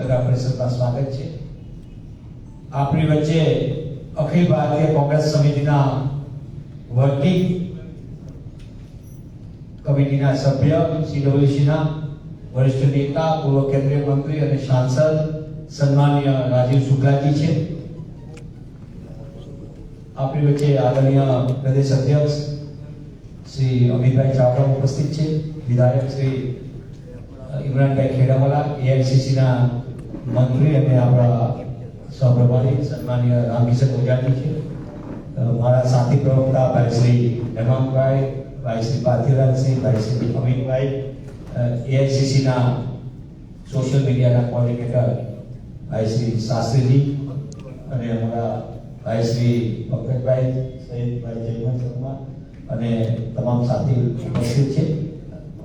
પત્રકાર પરિષદમાં સ્વાગત છે। આપણી વચ્ચે અખિલ ભારતીય કોંગ્રેસ સમિતિના વર્કિંગ કમિટીના સભ્ય CWCના વરિષ્ઠ नेता पूर्व केंद्रीय मंत्री और सांसद सन्मान्य राजीव शुक्लाजी છે। આપણી વચ્ચે આદરણીય પ્રદેશ અધ્યક્ષ श्री अमितभाई चावड़ा उपस्थित है। विधायक श्री इमरान भाई खेड़ावाला, AICC ना मंत्री અને આપણા સહપ્રભારી સન્માનીય રામकिशन ઓજાણી છે। મારા સાથી પ્રવક્તા ભાઈ શ્રી હેમાંગભાઈ, ભાઈ શ્રી પાર્થિવરાજ સિંહ, ભાઈ શ્રી અમિતભાઈ, AICC ના સોશિયલ મીડિયાના કોઓર્ડિનેટર ભાઈ શ્રી શાસ્ત્રીજી અને અમારા ભાઈ શ્રી પંકજભાઈ સહિત ભાઈ જયવંત શર્मा અને तमाम साथी उपस्थित है।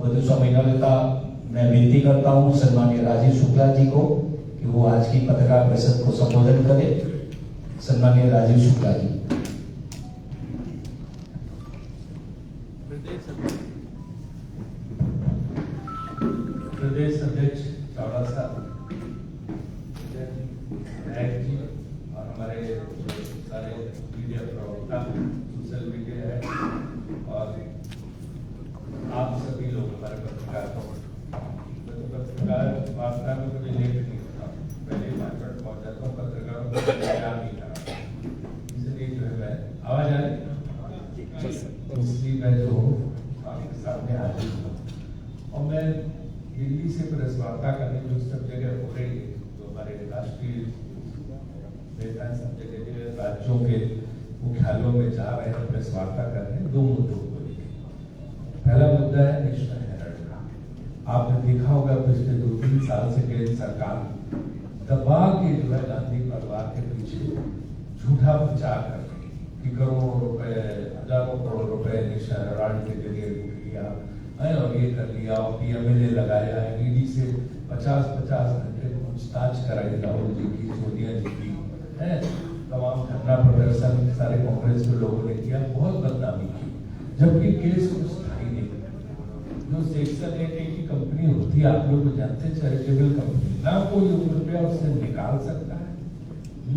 વધુ સમય ન લેતા मैं विनती करता हूँ सम्मानीय राजीव शुक्ला जी को कि वो आज की पत्रकार परिषद को संबोधन करें। सम्मानीय राजीव शुक्ला जी। प्रदेश अध्यक्ष चावड़ा साहब, नायक जी और हमारे सारे मीडिया प्रवक्ता, सोशल मीडिया है और आप सभी लोग हमारे पत्रकार वार्ता में कभी लेट नहीं होता, पहले मार्केट पहुंच जाता हूँ, पत्रकारों को तैयार नहीं करा, इसलिए जो है मैं आवाज आ रही इसलिए मैं जो आपके सामने हाजिर हूँ और मैं दिल्ली से प्रेस वार्ता करने जो सब जगह हो रही है, जो हमारे राष्ट्रीय नेता सब जगह राज्यों के मुख्यालयों में जा रहे हैं प्रेस वार्ता करने, दो मुद्दों को लेकर। पहला मुद्दा है नेशनल हेराल्ड का। आपने देखा होगा पिछले 2-3 साल से केंद्र सरकार दबा के जो है गांधी परिवार के पीछे झूठा प्रचार कर रही है कि करोड़ों रुपए, हजारों करोड़ रुपए नेशनल हेराल्ड के जरिए लूट लिया है और ये कर लिया और PMLA लगाया है, ED से 50-50 घंटे पूछताछ कराई राहुल जी की, सोनिया जी की है, तमाम धरना प्रदर्शन सारे कांग्रेस के लोगों ने किया, बहुत बदनामी की, जबकि केस कुछ था ही नहीं। जो सेक्शन 8A की कंपनी होती है, आप लोग जानते हैं, चैरिटेबल कंपनी, ना कोई रुपया उससे निकाल सकता है,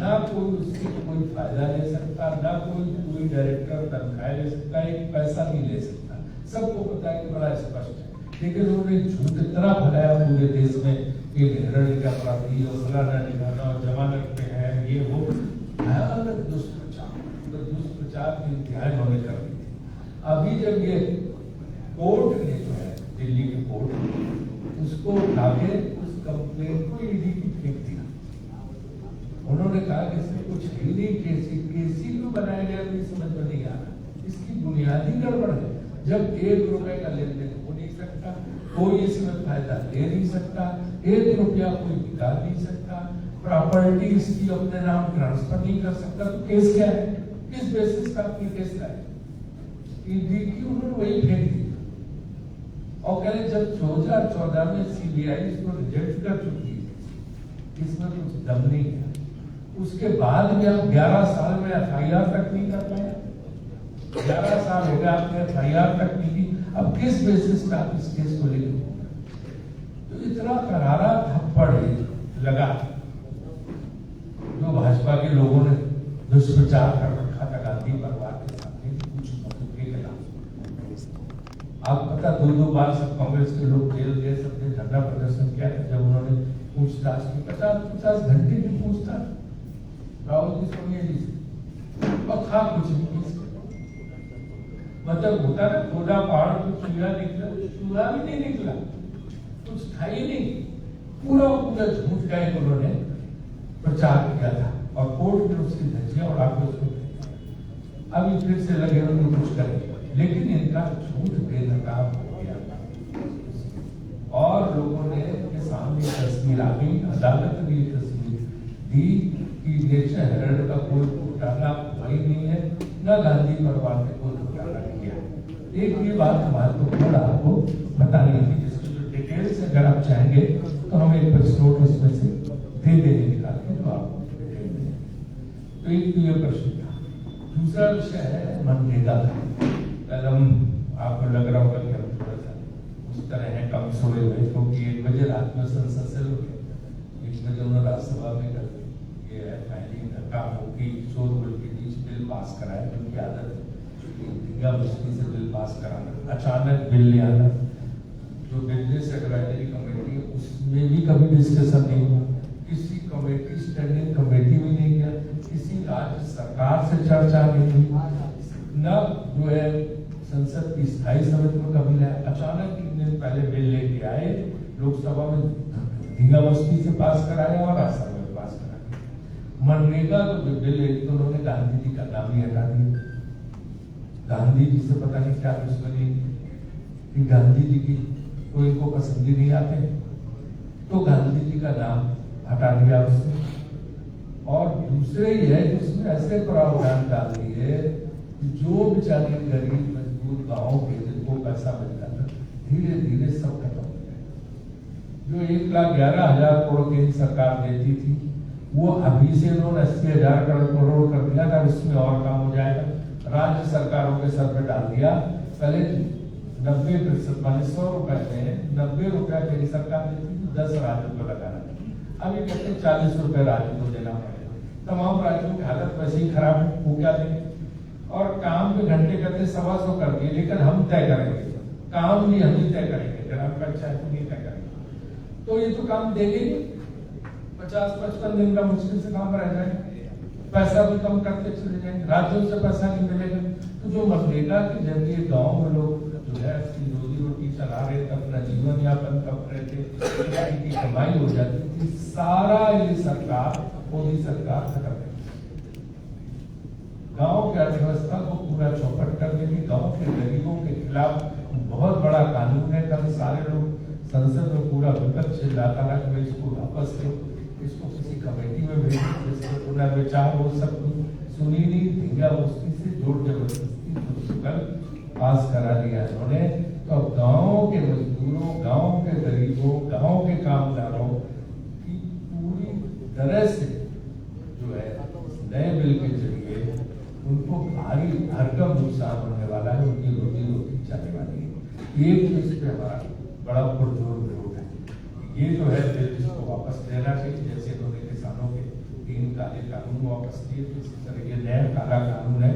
ना कोई उससे कोई फायदा ले सकता, ना कोई डायरेक्टर तनख्वाह ले सकता, एक पैसा नहीं ले सकता, सबको पता है कि बड़ा स्पष्ट है। लेकिन उन्होंने झूठ इतना फैलाया पूरे देश में कि हेराल्ड का अपराधी और फलाना निकालना और जमानत पे है, ये वो भयानक दुष्प्रचार की इंतहा इन्होंने कर दी। अभी जब ये कोर्ट ने जो है दिल्ली की कोर्ट उसको उठा के उस कंप्लेंट को ED की फेंक दिया। उन्होंने कहा कि इसमें कुछ ही नहीं, केसी क्यों बनाया गया मुझे समझ में नहीं आ रहा, इसकी बुनियादी गड़बड़ है। जब 1 रुपए का लेन देन हो नहीं सकता, कोई इसमें फायदा ले नहीं सकता, 1 रुपया कोई निकाल नहीं सकता, प्रॉपर्टी इसकी अपने नाम ट्रांसफर नहीं कर सकता, तो केस क्या है, किस बेसिस पर आपने केस लाया? ED की उन्होंने वही फेंक दी और कह रहे जब 2014 में CBI इसको रिजेक्ट कर चुकी है, इसमें कुछ दम नहीं है, उसके बाद भी आप 11 साल में FIR तक नहीं कर पाए। 11 साल हो गए आपने FIR तक नहीं की, अब किस बेसिस पे आप इस केस को लेकर? तो इतना करारा थप्पड़ लगा जो भाजपा के लोगों ने दुष्प्रचार कर रखा था गांधी परिवार के सामने, कुछ के खिलाफ। आप पता 2-2 बार सब कांग्रेस के लोग जेल गए, सबने धरना प्रदर्शन किया था जब उन्होंने पूछताछ की, 50-50 घंटे की पूछताछ राहुल जी, सोनिया जी से, और था कुछ नहीं। मतलब होता ना थोड़ा पहाड़ को चूहा निकला, चूहा भी नहीं निकला, कुछ था ही नहीं, पूरा झूठ का एक उन्होंने प्रचार किया था और कोर्ट ने उसकी धज्जियां उड़ा के उसको अभी फिर से लगे उन्होंने कुछ करेंगे, लेकिन इनका झूठ बेनकाब हो गया और लोगों ने के सामने तस्वीर आ गई, अदालत ने ये तस्वीर दी कि नेशनल हेराल्ड का कोई घोटाला वही नहीं है, न गांधी परिवार ने कोई घोटाला किया। एक ये बात हमारे को थोड़ा आपको बतानी है, जिसकी जो डिटेल्स अगर आप चाहेंगे तो हम एक प्रेस नोट उसमें से दे देंगे निकाल के, जो आपको तो एक तो ये प्रश्न था। दूसरा विषय है मनरेगा का। कल हम आपको लग रहा होगा कि हम थोड़ा सा उस तरह है कम सोए हुए, क्योंकि 1 बजे रात में संसद से लोग 1 बजे कराया, क्योंकि आदत धींगा मुश्किल से बिल पास कराना, अचानक बिल ले आना। जो बिजनेस एडवाइजरी कमेटी है उसमें भी कभी डिस्कशन नहीं हुआ, किसी कमेटी स्टैंडिंग कमेटी में नहीं गया, किसी राज्य सरकार से चर्चा नहीं हुई, न जो है संसद की स्थायी समिति में कभी नहीं। अचानक 3 दिन पहले बिल लेके आए, लोकसभा में धींगा मस्ती से पास कराया और राज्यसभा में पास कराया। मनरेगा का जो बिल है तो उन्होंने गांधी जी का नाम ही हटा दिया। गांधी जी से पता नहीं क्या दुश्मनी कि गांधी जी की तो इनको पसंद ही नहीं आते, तो गांधी जी का नाम हटा दिया उसने। और दूसरे ही है जिसमें ऐसे प्रावधान डाल दिए जो बेचारे गरीब मजबूर गाँव के जिनको पैसा मिलता था धीरे धीरे सब खत्म हो गया। जो 1,11,000 करोड़ केंद्र सरकार देती थी वो अभी से उन्होंने 80,000 करोड़ कर दिया था, इसमें और काम हो जाएगा। राज्य सरकारों के सर पे डाल दिया। पहले 90% माने 100 रुपए में 90 रुपया केंद्र सरकार देती थी, 10 राज्यों को लगाना। अभी कहते हैं 40 रुपए राज्य को देना पड़ेगा। तमाम राज्यों की हालत वैसे ही खराब है, वो क्या देंगे? और काम पे घंटे करते 125 करके, लेकिन हम तय करेंगे, काम भी हम ही तय करेंगे, ग्राम पंचायत नहीं तय करेंगे। तो ये तो काम देंगे 50-55 दिन का मुश्किल से काम रह जाएगा, पैसा भी कम करते चले जाएंगे, राज्यों से पैसा नहीं मिलेगा। तो जो मनरेगा के जरिए गाँव में लोग जो है रोजी रोटी चला रहे थे, अपना जीवन यापन कर रहे थे, इनकी कमाई हो जाती थी, सारा ये सरकार मोदी सरकार खत्म कर गांव की अर्थव्यवस्था को पूरा चौपट कर देगी। गांव के गरीबों के खिलाफ बहुत बड़ा कानून है। कल सारे लोग संसद में पूरा विपक्ष चिल्लाता रहा कि इसको वापस लो, इसको किसी कमेटी में भेजो, जिससे पुनर्विचार हो सकती। सुनी नहीं, धींगा मुश्किल से जोर जबरदस्ती कल पास करा दिया उन्होंने। तो गांव के मजदूरों, गांव के गरीबों, गांव के कामगारों की पूरी तरह से जो है नए बिल के जरिए उनको भारी भरकम नुकसान होने वाला है, उनकी रोजी रोटी जाने वाली है। एक तो इस पे हमारा बड़ा पुरजोर विरोध है। ये जो है बिल इसको वापस लेना चाहिए, जैसे इन्होंने किसानों के 3 काले कानून वापस लिए, तो इसी तरह ये नया काला कानून है,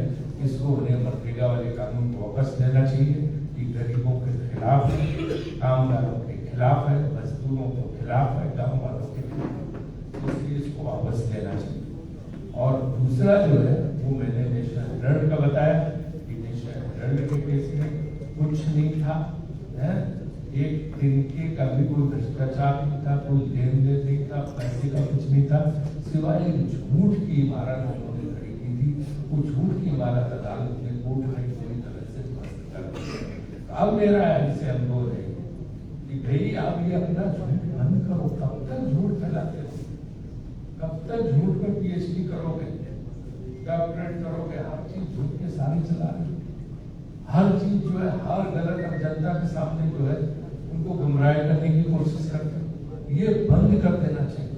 इसको उन्हें मनरेगा वाले कानून को वापस लेना चाहिए। ये गरीबों के खिलाफ है, कामगारों के खिलाफ है, मजदूरों के खिलाफ है, गाँव वालों के खिलाफ, इसलिए इसको वापस लेना चाहिए। और दूसरा जो है वो मैंने नेशनल हेराल्ड का बताया कि नेशनल हेराल्ड के केस में कुछ नहीं था, है? एक तरीके का भी कोई भ्रष्टाचार नहीं था, कोई लेन देन नहीं था, पैसे का कुछ नहीं था, सिवाय झूठ की इमारत उन्होंने खड़ी की थी। वो झूठ की इमारत अदालत में कोर्ट में पूरी तरह से ध्वस्त कर दी। अब मेरा ऐसे अनुभव है कि भाई आप ये अपना झूठ बंद करो। कब तक झूठ फैलाते हो? कब तक झूठ पर PhD करोगे, डॉक्टरेट करोगे? हर चीज झूठ के सारे चला रहे, हर चीज जो है हर गलत अब जनता के सामने जो है उनको गुमराह करने की कोशिश करते। ये बंद कर देना चाहिए।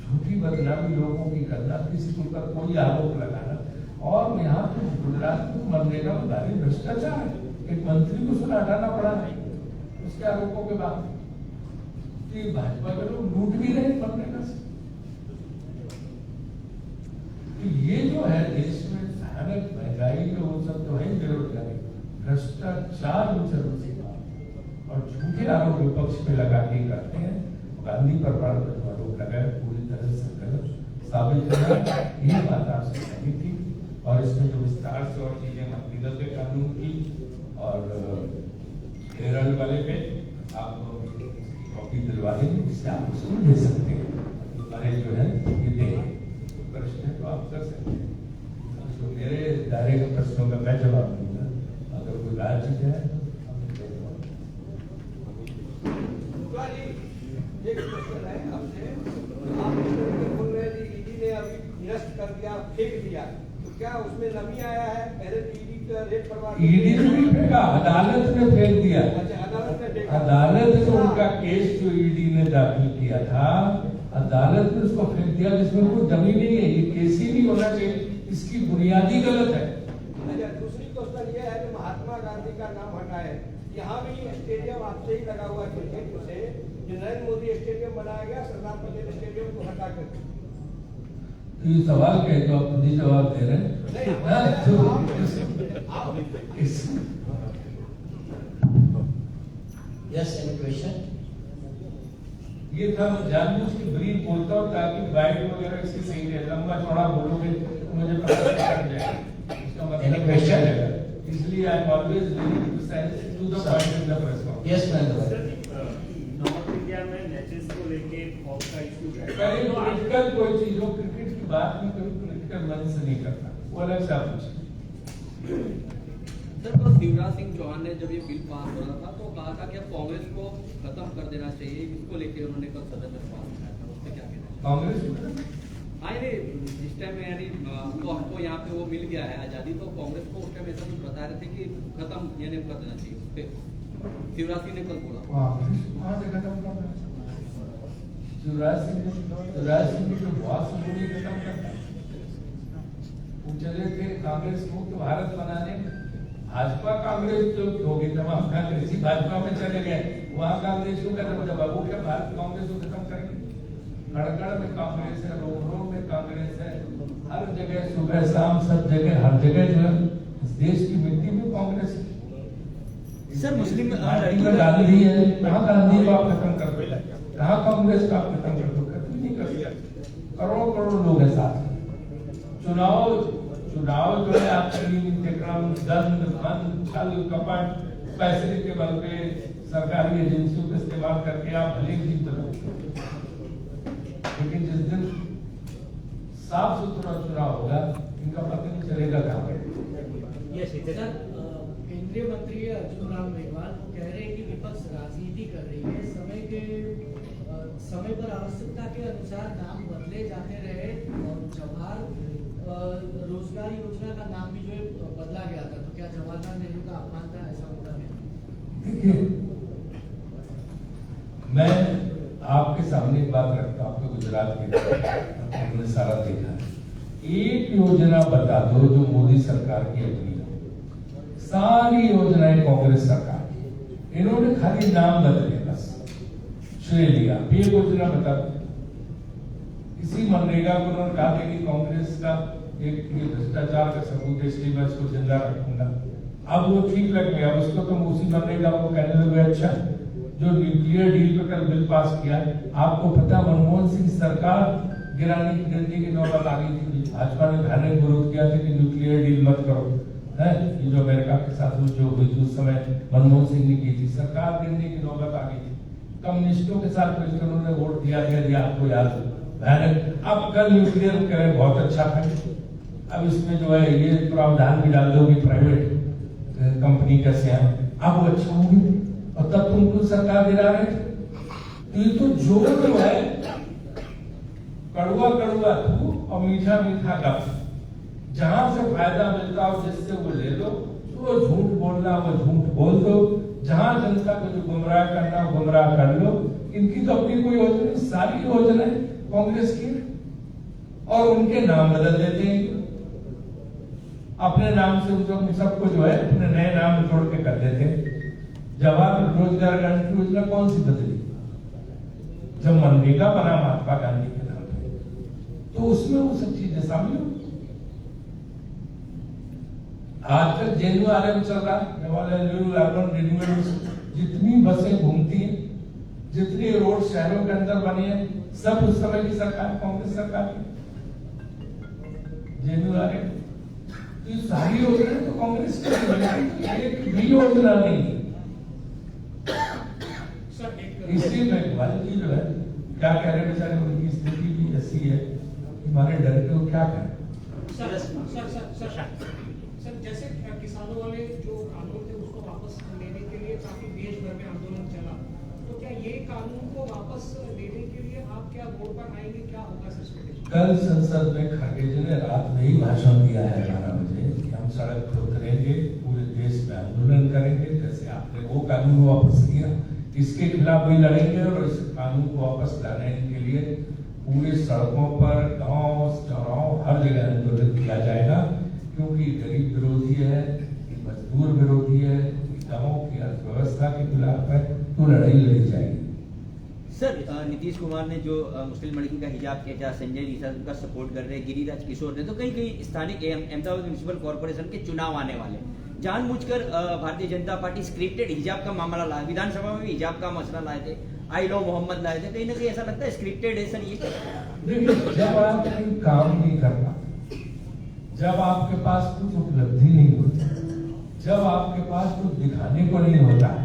झूठी बदनामी लोगों की करना, किसी के ऊपर कोई आरोप लगाना। और यहाँ तो गुजरात में मनरेगा में भारी भ्रष्टाचार है, एक मंत्री को सुना हटाना पड़ा नहीं उसके आरोपों के बाद। भाजपा के लोग लूट भी रहे मनरेगा से। तो ये जो है देश में भयानक महंगाई में वो सब तो है बेरोजगारी, भ्रष्टाचार और झूठे आरोप विपक्ष पे लगा के करते हैं। गांधी पर बड़ा आरोप लगाए, पूरी तरह से गलत साबित करना। ये बात आपसे कही थी और इसमें जो विस्तार से और चीजें मनरेगा के कानून की और केरल वाले पे आप कॉपी दिलवा देंगे, जिससे आप उसको दे सकते हैं। अरे जो है ये देंगे, प्रश्न है तो आप कर सकते हैं। तो मेरे दायरे के प्रश्नों का मैं जवाब दूंगा, अगर कोई राज्य है एक क्वेश्चन है आपसे। आप बोल रहे हैं ईडी ने अभी निरस्त कर दिया, फेंक दिया, तो क्या उसमें नमी आया है? पहले ईडी का रेट करवा, ईडी ने नहीं फेंका, अदालत ने फेंक दिया। अच्छा, अदालत ने फेंका। अदालत ने उनका केस जो ईडी ने दाखिल किया था, अदालत ने उसको फेंक दिया, जिसमें कोई दमी नहीं है। ये केस ही नहीं होना चाहिए, इसकी बुनियादी गलत है। अच्छा, दूसरी क्वेश्चन ये है कि महात्मा गांधी का नाम हटाए। यहाँ भी स्टेडियम आपसे ही लगा हुआ क्रिकेट से, नरेंद्र मोदी स्टेडियम बनाया गया, सरदार पटेल स्टेडियम को हटा कर। ये सवाल कहे तो आप खुद ही जवाब दे रहे हैं। Yes, any question? ये था मैं जानबूझ के ब्रीफ बोलता हूँ ताकि गाइड वगैरह इसकी सही रहे। लंबा चौड़ा बोलोगे तो मुझे पता कट जाएगा। इसका मतलब Any question? इसलिए I am always very precise to the point in the press conference. Yes, ma'am. North India में मैचेस को लेके खौफ का इशू है। कहीं पॉलिटिकल कोई चीज हो, क्रिकेट की बात में कभी पॉलिटिकल मन से नहीं करता, वो अलग से आप पूछिए। सर, तो शिवराज सिंह चौहान ने जब ये बिल पास हो रहा था तो कहा था कि अब कांग्रेस को खत्म कर देना चाहिए, इसको लेके उन्होंने कल सदन में सवाल उठाया था, उस पर क्या कहना है? कांग्रेस हाँ, ये जिस टाइम में यानी तो हमको यहाँ पे वो मिल गया है आजादी, तो कांग्रेस को उस टाइम ऐसा कुछ बता रहे थे कि खत्म यानी कर देना चाहिए, उस पर शिवराज सिंह ने कल बोला। वहाँ से खत्म करना। शिवराज सिंह की जो बहुत सुनी खत्म करना। वो चले थे कांग्रेस मुक्त भारत बनाने, भाजपा कांग्रेस जो होगी जब हम कांग्रेसी भाजपा में चले गए, वहाँ कांग्रेस को खत्म, जब वो क्या भारत कांग्रेस को खत्म करेंगे? गड़गड़ में कांग्रेस है, रोहरो में कांग्रेस है, हर जगह सुबह शाम सब जगह हर जगह जो है इस देश की मिट्टी में कांग्रेस है। सर, मुस्लिम पार्टी में गांधी है, कहाँ गांधी को आप खत्म कर दो, कहाँ कांग्रेस को आप खत्म कर दो? खत्म नहीं कर सकते। करोड़ों करोड़ लोग हैं साथ में। चुनाव जो है आपकी क्रम दंड धन छल कपट पैसे के बल पे सरकारी एजेंसियों का इस्तेमाल करके आप भले जीत लो, लेकिन जिस दिन साफ सुथरा चुनाव होगा इनका पता नहीं चलेगा कहाँ पे। सर, केंद्रीय मंत्री अर्जुन राम मेघवाल वो कह रहे हैं कि विपक्ष राजनीति कर रही है, समय पर आवश्यकता के अनुसार नाम बदले जाते रहे और जवाहर रोजगार योजना का नाम भी जो है बदला गया था, तो क्या जवाहरलाल नेहरू का अपमान था, ऐसा बोला गया? देखिए, मैं आपके सामने एक बात रखता हूँ, आपके गुजरात के आपने सारा देखा है। एक योजना बता दो जो मोदी सरकार की अपनी हो, सारी योजनाएं कांग्रेस सरकार की, इन्होंने खाली नाम बदले बस श्रेय लिया। ये योजना बता दो, इसी मनरेगा को उन्होंने कहा कि कांग्रेस का एक भ्रष्टाचार का सबूत है, इसलिए मैं इसको जिंदा रखूंगा। अब वो ठीक लग गया, उसको तो उसी मनरेगा को कहने लगे अच्छा जो न्यूक्लियर डील पे कल बिल पास किया, आपको पता मनमोहन सिंह सरकार गिरने की नौबत आ गई थी, भाजपा ने भयानक विरोध किया था कि न्यूक्लियर डील मत करो, है ये जो अमेरिका के साथ जो हुई थी उस समय मनमोहन सिंह ने की थी, सरकार गिरने की नौबत आ गई थी। कम्युनिस्टों के साथ मिलकर उन्होंने वोट दिया, आपको याद हो भयानक। अब कल न्यूक्लियर करें बहुत अच्छा था, अब इसमें जो है ये प्रावधान भी डाल दो कि प्राइवेट कंपनी कैसे है, अब वो अच्छा होगी, और तब तुमको सरकार गिरा रहे थे। तो ये तो जो है कड़वा कड़वा तू और मीठा मीठा गप, जहां से फायदा मिलता हो जिससे वो ले लो, तो वो झूठ बोलना वो झूठ बोल दो, जहां जनता को जो गुमराह करना वो गुमराह कर लो। इनकी तो अपनी कोई योजना, सारी योजना है कांग्रेस की, और उनके नाम बदल देते हैं, अपने नाम से उनको सबको जो है अपने नए नाम जोड़ के कर देते हैं। जवाहर रोजगार गारंटी योजना कौन सी बदली? जब मनरेगा बना महात्मा गांधी के नाम पे, तो उसमें वो सब चीजें शामिल हो। आजकल जेएनयू चल रहा है, जवाहरलाल नेहरू अर्बन रिन्यूअल, जितनी बसें घूमती हैं, जितनी रोड शहरों के अंदर बनी है, सब उस समय की सरकार कांग्रेस सरकार की जेएनयू ये सारी योजना तो कांग्रेस की, एक भी योजना नहीं। इसलिए मेघवाल जी जो है क्या कह रहे हैं, बेचारे उनकी स्थिति भी ऐसी है, हमारे डर के वो क्या करें। सर, जैसे किसानों वाले जो कानून थे उसको वापस लेने के लिए काफी देश भर में आंदोलन चला, तो क्या ये कानून को वापस लेने के लिए आप क्या वोट पर आएंगे, क्या होगा सर? कल संसद में खड़गे जी ने रात में ही भाषण दिया है 11 बजे कि हम सड़क पर उतरेंगे, पूरे देश में आंदोलन करेंगे, जैसे आपने वो कानून वापस किया इसके खिलाफ भी लड़ेंगे, और इस कानून को वापस लाने के लिए पूरे सड़कों पर गांव चौराहों हर जगह आंदोलन किया जाएगा, क्योंकि गरीब विरोधी है, मजदूर विरोधी है, गांवों की अर्थव्यवस्था के खिलाफ है, तो लड़ाई लड़ी जाएगी। सर नीतीश कुमार ने जो मुस्लिम लड़की का हिजाब किया, जहाँ संजय लीसा उनका सपोर्ट कर रहे हैं, गिरिराज किशोर ने, तो कहीं कहीं स्थानीय अहमदाबाद म्यूनिसिपल कॉर्पोरेशन के चुनाव आने वाले, जानबूझकर भारतीय जनता पार्टी स्क्रिप्टेड हिजाब का मामला लाए, विधानसभा में भी हिजाब का मसला लाए थे, आई लव मोहम्मद लाए थे, कहीं ना कहीं ऐसा लगता है स्क्रिप्टेड है सर ये। देखिए, जब आप कोई काम नहीं करना, जब आपके पास कुछ उपलब्धि नहीं होती, जब आपके पास कुछ दिखाने को नहीं होता है,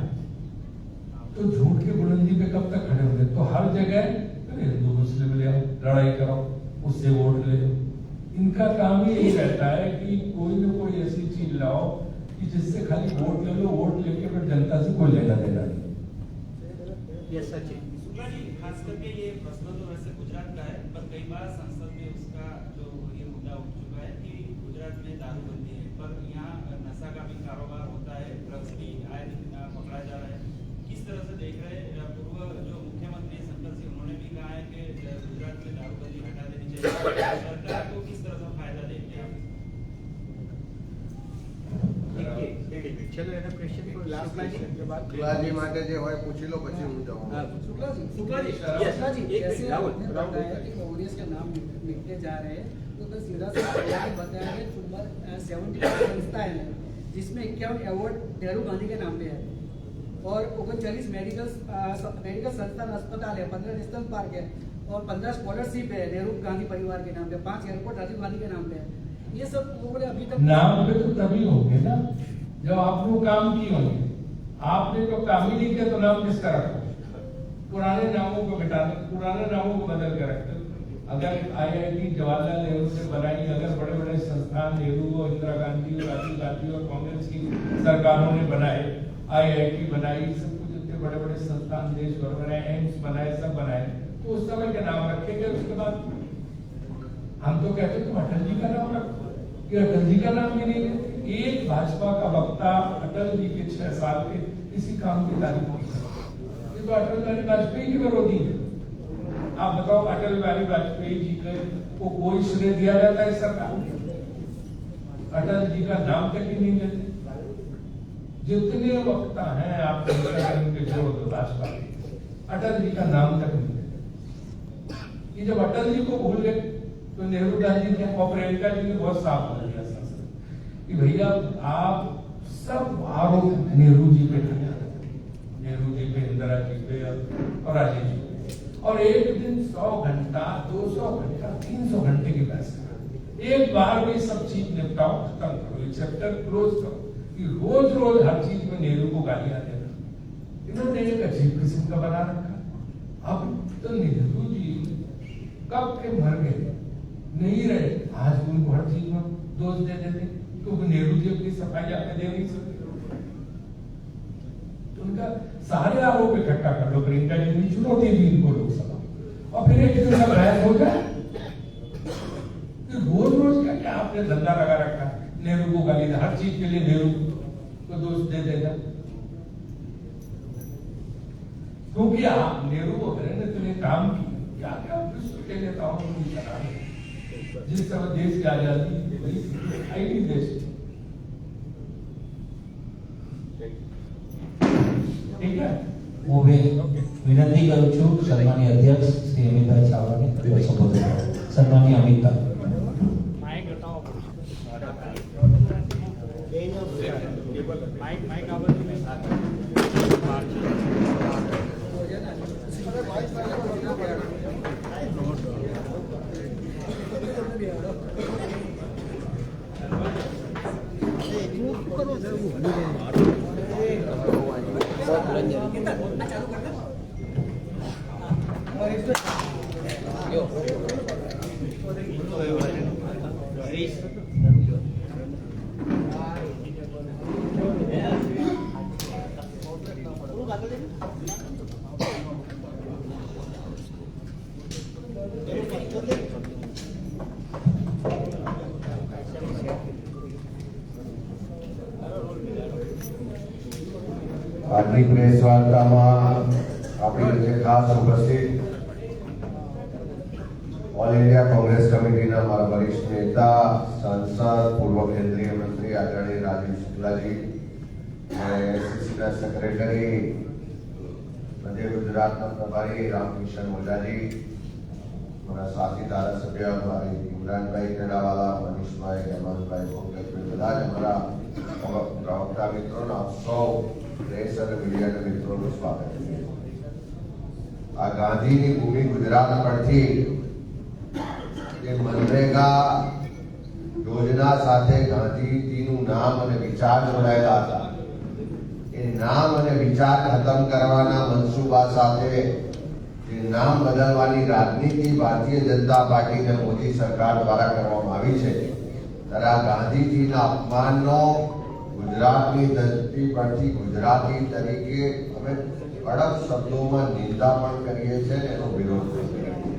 तो झूठ की बुलंदी पे कब तक खड़े होंगे? तो हर जगह हिंदू मुस्लिम ले आओ, लड़ाई करो, उससे वोट ले लो। इनका काम ही यही रहता है कि कोई न कोई ऐसी चीज लाओ कि जिससे खाली वोट ले लो, वोट लेके फिर जनता से कोई लेना देना नहीं। यस सचिन। शुक्ला जी, खास करके ये प्रश्न तो वैसे गुजरात का है, पर कई बार संसद में उसका जो ये मुद्दा उठ चुका है कि गुजरात में दारूबंदी है, पर यहाँ नशा का भी कारोबार होता है, ड्रग्स भी आए दिन पकड़ा जा रहा है। किस तरह से देख रहे हैं? पूर्व जो मुख्यमंत्री शंकर सिंह, उन्होंने भी कहा है कि गुजरात में दारूबंदी हटा देनी चाहिए, सरकार को किस तरह से फायदा देंगे आप? चलो એના ક્વેશ્ચન પર લાસ્ટ શુક્લાજી માટે જે હોય પૂછી લો, પછી હું જાઉં। शुक्ला जी जैसे आपने बताया कि कांग्रेस के नाम मिटते जा रहे हैं, तो सीधा सा बताया कि 70 संस्थाएं हैं जिसमें 51 अवार्ड नेहरू गांधी के नाम पे है और 39 मेडिकल संस्थान अस्पताल है, 15 नेशनल पार्क है और 15 स्कॉलरशिप है नेहरू गांधी परिवार के नाम पे, 5 एयरपोर्ट राजीव गांधी के नाम पे है। ये सब लोगों ने अभी तक नाम पे तो तभी होंगे ना जब आप लोग काम किए होंगे। आपने तो काम ही नहीं किया तो नाम किसका रखो? पुराने नामों को मिटा दो, पुराने नामों को बदल कर रखते। अगर IIT जवाहरलाल नेहरू से बनाई, अगर बड़े बड़े संस्थान नेहरू और इंदिरा गांधी और राजीव गांधी और कांग्रेस की सरकारों ने बनाए, IIT बनाई, सब कुछ इतने बड़े बड़े संस्थान देश भर बनाए, एम्स बनाए, सब बनाए, तो उस समय के नाम रखे गए। उसके बाद हम तो कहते तुम अटल जी का नाम रखो, कि अटल जी का नाम भी नहीं है। एक भाजपा का वक्ता अटल जी के 6 साल के किसी काम की तारीफ नहीं करता। ये तो अटल बिहारी वाजपेयी के विरोधी है। आप बताओ, अटल बिहारी वाजपेयी जी को कोई श्रेय दिया जाता है सरकार? अटल जी का नाम तक ही नहीं लेते। जितने वक्ता हैं आप के जोड़ दो भाजपा के, अटल जी का नाम तक नहीं लेते। जब अटल जी को भूल गए तो नेहरू गांधी ने और प्रियंका जी ने बहुत साफ कर दिया कि भैया आप सब आरोप नेहरू जी पे लगाते, नेहरू जी पे, इंदिरा जी पे और राजीव जी पे, और एक दिन 100 घंटा, 200 घंटा, 300 घंटे की बहस करा। एक बार में सब चीज निपटाओ, खत्म करो, ये चैप्टर क्लोज करो। कि रोज रोज हर चीज में नेहरू को गालियां देना, इन्होंने एक अजीब किस्म का बना रखा। अब तो नेहरू जी कब के मर गए, नहीं रहे, आज उनको हर चीज में दोष दे देते, क्योंकि नेहरू जी अपनी सफाई आपने दे नहीं सकते। तो उनका सारे आरोप इकट्ठा कर लो, प्रियंका जी ने चुनौती दी इनको लोकसभा, और फिर एक दिन सब बहस हो जाए। रोज रोज क्या आपने धंधा लगा रखा है, नेहरू को गाली, हर चीज के लिए नेहरू को दोष दे देगा। क्योंकि आप नेहरू वगैरह ने इतने काम किए, क्या क्या विश्व के नेताओं ने करा, जिस समय देश की आजादी आई देश। ठीक है, હું વિનંતી કરું છું સન્માનીય અધ્યક્ષ શ્રી અમિતભાઈ ચાવડાને સંબોધન કરવા। સન્માનીય અમિતભાઈ। આજની પ્રેસ વાર્તામાં આપણી વચ્ચે ખાસ ઉપસ્થિત ऑल इंडिया कांग्रेस कमेटीના મારા વરિષ્ઠ नेता, सांसद, पूर्व केंद्रीय मंत्री आदरणीय राजीव शुक्ला जी, एससीसीના सेक्रेटरी मध्य गुजरात प्रभारी रामकिशन ओझाजी, हमारा साथी धारासभ्य हमारे इमरान भाई खेड़ावाला, मनीष भाई, हेमंत भाई, पंकज भाई, બધા જ અમારા પ્રવક્તા મિત્રોને આપ સૌ પ્રેસ અને મીડિયાના મિત્રોનું સ્વાગત છે। આ ગાંધીની ભૂમિ ગુજરાત પરથી જે મનરેગા યોજના સાથે ગાંધીજીનું નામ અને વિચાર જોડાયેલા હતા, એ નામ અને વિચાર ખતમ કરવાના મનસુબા સાથે જે નામ બદલવાની રાજનીતિ ભારતીય જનતા પાર્ટી અને મોદી સરકાર દ્વારા કરવામાં આવી છે, ત્યારે આ ગાંધીજીના અપમાનનો ગુજરાતની ધરતી પરથી ગુજરાતી તરીકે અમે કડક શબ્દોમાં નિંદા પણ કરીએ છીએ અને એનો વિરોધ કરીએ છીએ।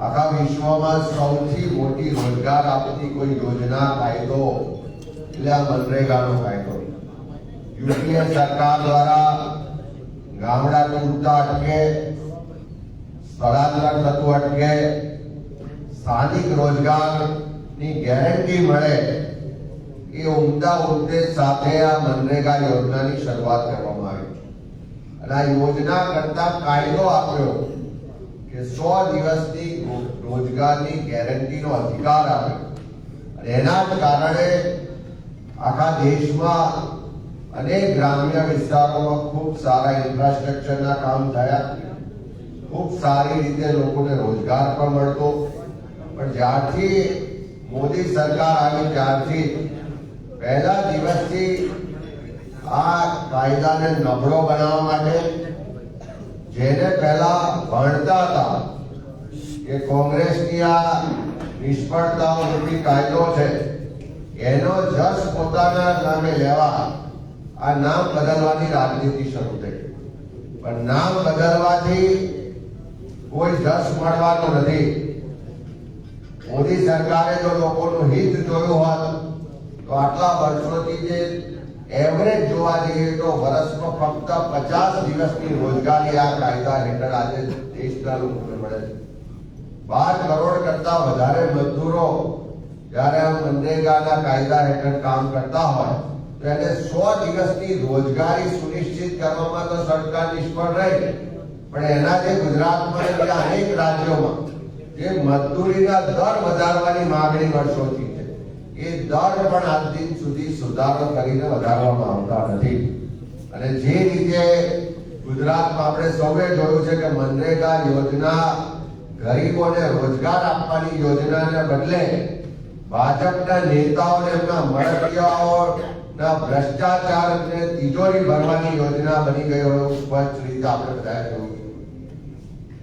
આખા વિશ્વમાં સૌથી મોટી રોજગાર આપતી કોઈ યોજના કાયદો એટલે આ મનરેગાનો કાયદો। યુપીએ સરકાર દ્વારા ગામડા તૂટતા અટકે, સ્થળાંતર થતું અટકે, સ્થાનિક રોજગારની ગેરંટી મળે, એ ઉમદા ઉદ્દેશ સાથે આ મનરેગા યોજનાની શરૂઆત કરવામાં આવી અને આ યોજના કરતા કાયદો આપ્યો કે 100 દિવસની રોજગારની ગેરંટીનો અધિકાર આપ્યો અને એના જ કારણે આખા દેશમાં અનેક ગ્રામ્ય વિસ્તારોમાં ખૂબ સારા ઇન્ફ્રાસ્ટ્રક્ચરના કામ થયા, ખૂબ સારી રીતે લોકોને રોજગાર પણ મળતો। પણ જ્યારથી મોદી સરકાર આવી ત્યારથી પહેલા દિવસથી આ કાયદાને નબળો બનાવવા માટે જેને પહેલા ભણતા હતા કે કોંગ્રેસની આ નિષ્ફળતાઓ રૂપી કાયદો છે, એનો જસ પોતાના નામે લેવા આ નામ બદલવાની રાજનીતિ શરૂ થઈ। પણ નામ બદલવાથી કોઈ જસ મળવાનો નથી। મોદી સરકારે જો લોકોનું હિત જોયું હોત તો આટલા વર્ષોથી જે એવરેજ જોવા જઈએ તો વર્ષમાં ફક્ત 50 દિવસની રોજગારી આ કાયદા હેઠળ આજે દેશના લોકોને મળે છે। 12 કરોડ કરતા વધારે મજદૂરો જ્યારે આ મનરેગાના કાયદા હેઠળ કામ કરતા હોય તો એને 100 દિવસની રોજગારી સુનિશ્ચિત કરવામાં તો સરકાર નિષ્ફળ રહી, પણ એના જે ગુજરાતમાં અને અનેક રાજ્યોમાં જે મજદૂરીના દર વધારવાની માંગણી વર્ષોથી છે, એ દર પણ આજ દિન સુધી સુધારો કરીને વધારવામાં આવતા નથી। અને જે રીતે ગુજરાતમાં આપણે સૌએ જોયું છે કે મનરેગા યોજના ગરીબોને રોજગાર આપવાની યોજનાને બદલે ભાજપના નેતાઓને એમના મળતિયાઓના ભ્રષ્ટાચારને તિજોરી ભરવાની યોજના બની ગઈ હોય એવું સ્પષ્ટ રીતે આપણે બધાએ જોયું।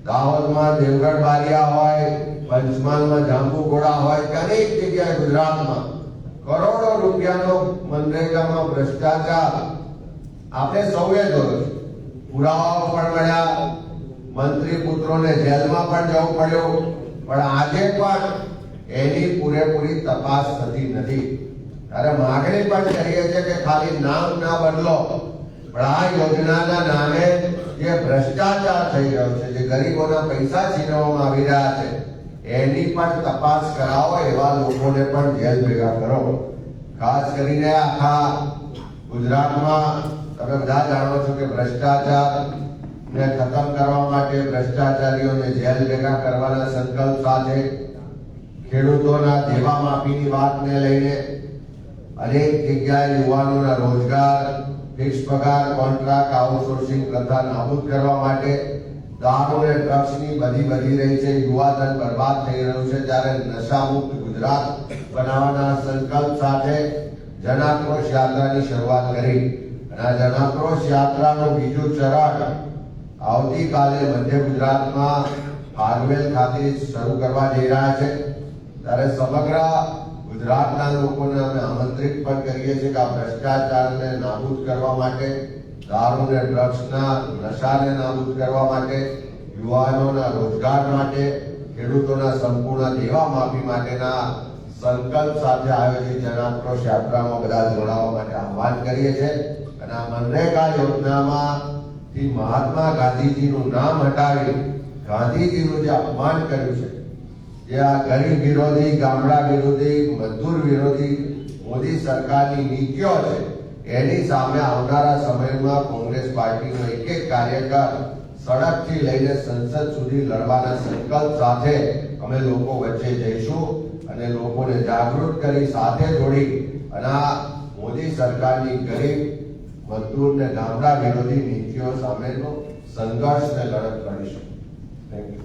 દાહોદમાં દેવગઢ બારિયા હોય, પંચમહાલમાં જાંબુઘોડા હોય કે અનેક જગ્યાએ ગુજરાતમાં કરોડો રૂપિયાનો મનરેગામાં ભ્રષ્ટાચાર આપણે સૌએ જોયો છે। પુરાવાઓ પણ મળ્યા, મંત્રી પુત્રોને જેલમાં પણ જવું પડ્યું, પણ આજે પણ એની પૂરેપૂરી તપાસ થતી નથી। ત્યારે માગણી પણ કરીએ છીએ કે ખાલી નામ ના બદલો, પણ આ યોજનાના નામે જે ભ્રષ્ટાચાર થઈ રહ્યો છે, જે ગરીબોના પૈસા છીનવવામાં આવી રહ્યા છે, એની પણ તપાસ કરાવો, એવા લોકોને પણ જેલ ભેગા કરો। ખાસ કરીને આખા ગુજરાતમાં તમે બધા જાણો છો કે ભ્રષ્ટાચારને ખતમ કરવા માટે ભ્રષ્ટાચારીઓને જેલ ભેગા કરવાના સંકલ્પ સાથે ખેડૂતોના દેવા માફીની વાતને લઈને અનેક જગ્યાએ યુવાનોના રોજગાર, ફિક્સ પગાર, કોન્ટ્રાક્ટ, આઉટસોર્સિંગ પ્રથા નાબૂદ કરવા માટે દારૂ અને ડ્રગ્સની બધી વધી રહી છે, યુવાધન બરબાદ થઈ રહ્યું છે, ત્યારે નશામુક્ત ગુજરાત બનાવવાના સંકલ્પ સાથે જનાક્રોશ યાત્રાની શરૂઆત કરી અને આ જનાક્રોશ યાત્રાનું બીજું ચરણ આવતીકાલે મધ્ય ગુજરાતમાં ભાગવેલ ખાતે શરૂ કરવા જઈ રહ્યા છે। ત્યારે સમગ્ર ગુજરાતના લોકોને અમે આમંત્રિત પણ કરીએ છીએ કે આ ભ્રષ્ટાચારને નાબૂદ કરવા માટે, દારૂ અને ડ્રગ્સના નશાને નાબૂદ કરવા માટે, યુવાનોના રોજગાર માટે, ખેડૂતોના સંપૂર્ણ દેવા માફી માટેના સંકલ્પ સાથે આયોજિત જનાક્રોશ યાત્રામાં બધા જોડાવા માટે આહ્વાન કરીએ છીએ। અને આ મનરેગા યોજનામાંથી મહાત્મા ગાંધીજીનું નામ હટાવી ગાંધીજીનું જે અપમાન કર્યું છે, જે આ ગરીબ વિરોધી, ગામડા વિરોધી, મજદૂર વિરોધી મોદી સરકારની નીતિઓ છે, એની સામે આવનારા સમયમાં કોંગ્રેસ પાર્ટીનો એક એક કાર્યકર સડકથી લઈને સંસદ સુધી લડવાના સંકલ્પ સાથે અમે લોકો વચ્ચે જઈશું અને લોકોને જાગૃત કરી સાથે જોડી અને આ મોદી સરકારની ગરીબ મજદૂર ને ગામડા વિરોધી નીતિઓ સામેનો સંઘર્ષ ને લડત કરીશું. Thank you.